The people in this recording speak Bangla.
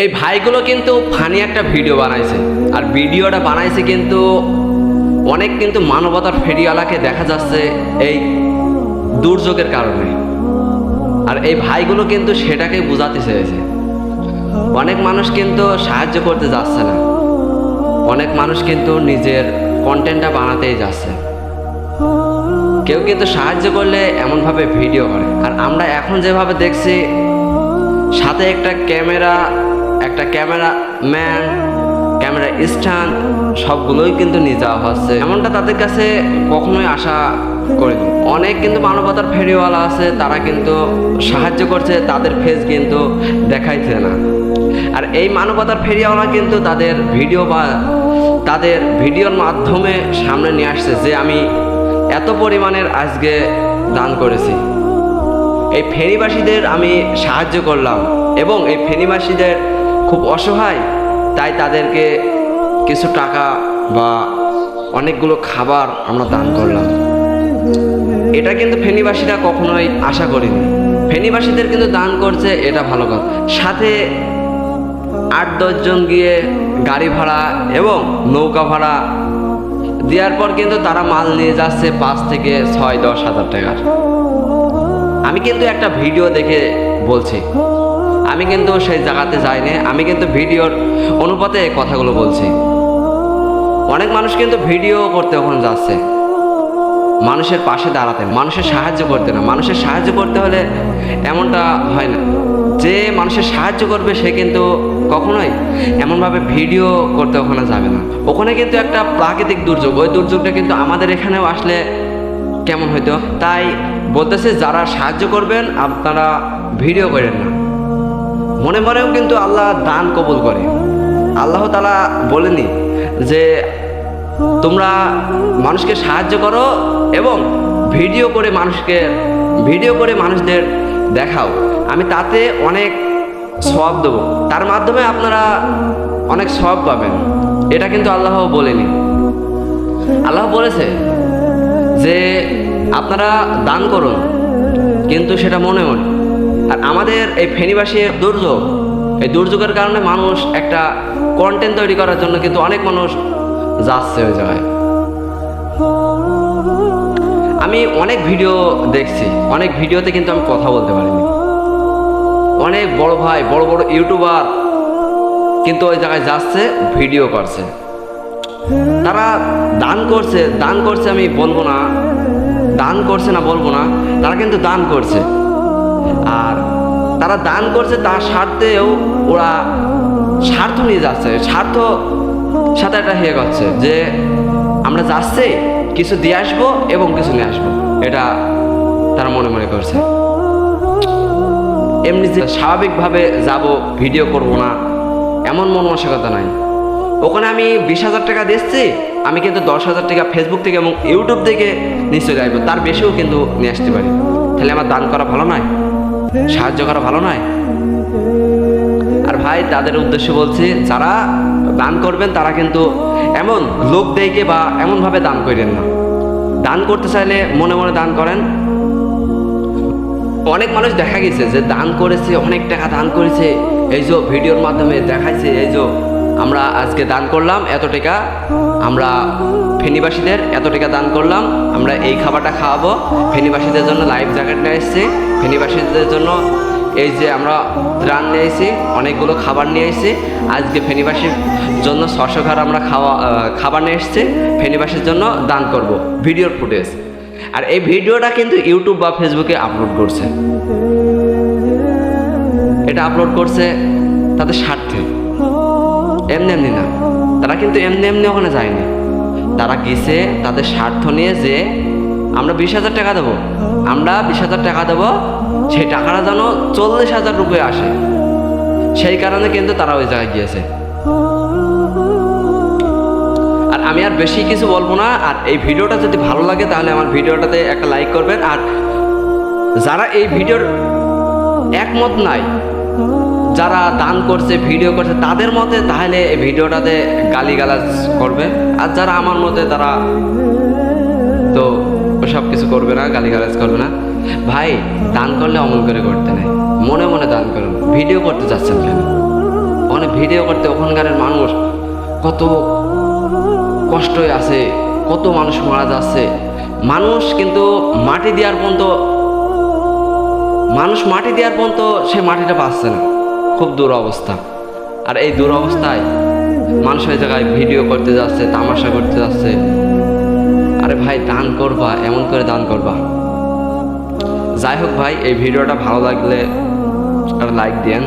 এই ভাইগুলো কিন্তু ফানি একটা ভিডিও বানাইছে, আর ভিডিওটা বানাইছে কিন্তু অনেক কিন্তু মানবতার ফেরিওয়ালাকে দেখা যাচ্ছে এই দুর্যোগের কারণে। আর এই ভাইগুলো কিন্তু সেটাকে বোঝাতে চেয়েছে। অনেক মানুষ কিন্তু সাহায্য করতে যাচ্ছে না, অনেক মানুষ কিন্তু নিজের কন্টেন্টটা বানাতেই যাচ্ছে। কেউ কিন্তু সাহায্য করলে এমনভাবে ভিডিও করে। আর আমরা এখন যেভাবে দেখছি, সাথে একটা ক্যামেরাম্যান, ক্যামেরা স্ট্যান্ড সবগুলোই কিন্তু নিয়ে যাওয়া হচ্ছে। এমনটা তাদের কাছে কখনোই আশা করিনি। অনেক কিন্তু মানবতার ফেরিওয়ালা আছে, তারা কিন্তু সাহায্য করছে, তাদের ফেস কিন্তু দেখাইছে না। আর এই মানবতার ফেরিওয়ালা কিন্তু তাদের ভিডিওর মাধ্যমে সামনে নিয়ে আসছে যে আমি এত পরিমাণের আজকে দান করেছি, এই ফেনীবাসীদের আমি সাহায্য করলাম, এবং এই ফেনীবাসীদের খুব অসহায়, তাই তাদেরকে কিছু টাকা বা অনেকগুলো খাবার আমরা দান করলাম। এটা কিন্তু ফেনীবাসীরা কখনোই আশা করেনি। ফেনীবাসীদের কিন্তু দান করছে, এটা ভালো কথা। সাথে 8-10 জন গিয়ে গাড়ি ভাড়া এবং নৌকা ভাড়া দেওয়ার পর কিন্তু তারা মাল নিয়ে যাচ্ছে 5 থেকে 6-10 হাজার টাকার। আমি কিন্তু একটা ভিডিও দেখে বলছি, আমি কিন্তু সেই জায়গাতে যাইনি, আমি কিন্তু ভিডিওর অনুপাতে কথাগুলো বলছি। অনেক মানুষ কিন্তু ভিডিও করতে ওখানে যাচ্ছে, মানুষের পাশে দাঁড়াতে, মানুষের সাহায্য করতে না। মানুষের সাহায্য করতে হলে এমনটা হয় না যে মানুষের সাহায্য করবে সে কিন্তু কখনোই এমনভাবে ভিডিও করতে ওখানে যাবে না। ওখানে কিন্তু একটা প্রাকৃতিক দুর্যোগ, ওই দুর্যোগটা কিন্তু আমাদের এখানেও আসলে কেমন হইতো। তাই বলতেছে যারা সাহায্য করবেন আপনারা ভিডিও করেন না। মনে মনেও কিন্তু আল্লাহ দান কবুল করে। আল্লাহ তাআলা বলেনি যে তোমরা মানুষকে সাহায্য করো এবং ভিডিও করে মানুষদের দেখাও, আমি তাতে অনেক সওয়াব দেবো, তার মাধ্যমে আপনারা অনেক সওয়াব পাবেন। এটা কিন্তু আল্লাহ বলেনি। আল্লাহ বলেছে যে আপনারা দান করুন, কিন্তু সেটা মনে মনে। আর আমাদের এই ফেনীবাসীর দুর্যোগ, এই দুর্যোগের কারণে মানুষ একটা কন্টেন্ট তৈরি করার জন্য কিন্তু অনেক মানুষ যাচ্ছে ওই জায়গায়। আমি অনেক ভিডিও দেখছি, অনেক ভিডিওতে কিন্তু আমি কথা বলতে পারিনি। অনেক বড় ভাই, বড় বড় ইউটিউবার কিন্তু ওই জায়গায় যাচ্ছে, ভিডিও করছে। তারা দান করছে আমি বলবো না, দান করছে না বলবো না, তারা কিন্তু দান করছে। আর তারা দান করছে তার স্বার্থেও ওরা স্বার্থ নিয়ে যাচ্ছে, স্বার্থ সাথে একটা হয়ে যাচ্ছে যে আমরা যাচ্ছি কিছু দিয়ে আসবো এবং কিছু নিয়ে আসবো, এটা তারা মনে মনে করছে। এমনি যে স্বাভাবিকভাবে যাব ভিডিও করব না এমন মন মানসিকতা নাই। ওখানে আমি 20,000 টাকা দিচ্ছি, আমি কিন্তু 10,000 টাকা ফেসবুক থেকে এবং ইউটিউব থেকে নিশ্চয়ই আসবো, তার বেশিও কিন্তু নিয়ে আসতে পারি। তাহলে আমার দান করা ভালো নয়? সাহায্য করা ভালো নয়? আর ভাই তাদের উদ্দেশ্যে বলছি, যারা দান করবেন তারা কিন্তু এমন লোক দেখে বা এমনভাবে দান করেন না। দান করতে চাইলে মনে মনে দান করেন। অনেক মানুষ দেখা গেছে যে দান করেছে, অনেক টাকা দান করেছে, এই যে ভিডিওর মাধ্যমে দেখাইছে, এই যে আমরা আজকে দান করলাম এত টাকা, আমরা ফেনীবাসীদের এত টাকা দান করলাম, আমরা এই খাবারটা খাওয়াবো, ফেনীবাসীদের জন্য লাইফ জ্যাকেট নিয়ে এসেছি, ফেনীবাসীদের জন্য এই যে আমরা ত্রাণ নিয়ে এসেছি, অনেকগুলো খাবার নিয়ে এসেছি, আজকে ফেনীবাসীর জন্য 600 ঘর আমরা খাবার নিয়ে এসেছি, ফেনীবাসীর জন্য দান করব, ভিডিওর ফুটেজ। আর এই ভিডিওটা কিন্তু ইউটিউব বা ফেসবুকে আপলোড করছে, এটা আপলোড করছে তাদের স্বার্থে, এমনি না। তারা কিন্তু এমনি ওখানে যায়নি, তারা গেছে তাদের স্বার্থ নিয়ে যে আমরা 20,000 টাকা দেবো, আমরা 20,000 টাকা দেবো, সেই টাকাটা যেন 40,000 রুপয়ে আসে, সেই কারণে কিন্তু তারা ওই জায়গায় গিয়েছে। আর আমি আর বেশি কিছু বলবো না। আর এই ভিডিওটা যদি ভালো লাগে তাহলে আমার ভিডিওটাতে একটা লাইক করবেন। আর যারা এই ভিডিওর একমত নাই, যারা দান করছে ভিডিও করছে তাদের মতে, তাহলে এই ভিডিওটাতে গালিগালাজ করবে। আর যারা আমার মতে তারা তো সব কিছু করবে না, গালিগালাজ করবে না। ভাই দান করলে অমন করে করতে নেই, মনে মনে দান করুন। ভিডিও করতে যাচ্ছেন কেন? ভিডিও করতে ওখানকার মানুষ কত কষ্টই আছে, কত মানুষ মারা যাচ্ছে। মানুষ কিন্তু মাটি দেওয়ার পর্যন্ত সে মাটিটা পাচ্ছে না, খুব দুরবস্থা। আর এই দুরবস্থায় মানুষ ওই জায়গায় ভিডিও করতে যাচ্ছে, তামাশা করতে যাচ্ছে। আরে ভাই, দান করবা, এমন করে দান করবা। যাই হোক ভাই, এই ভিডিওটা ভালো লাগলে আর লাইক দেন।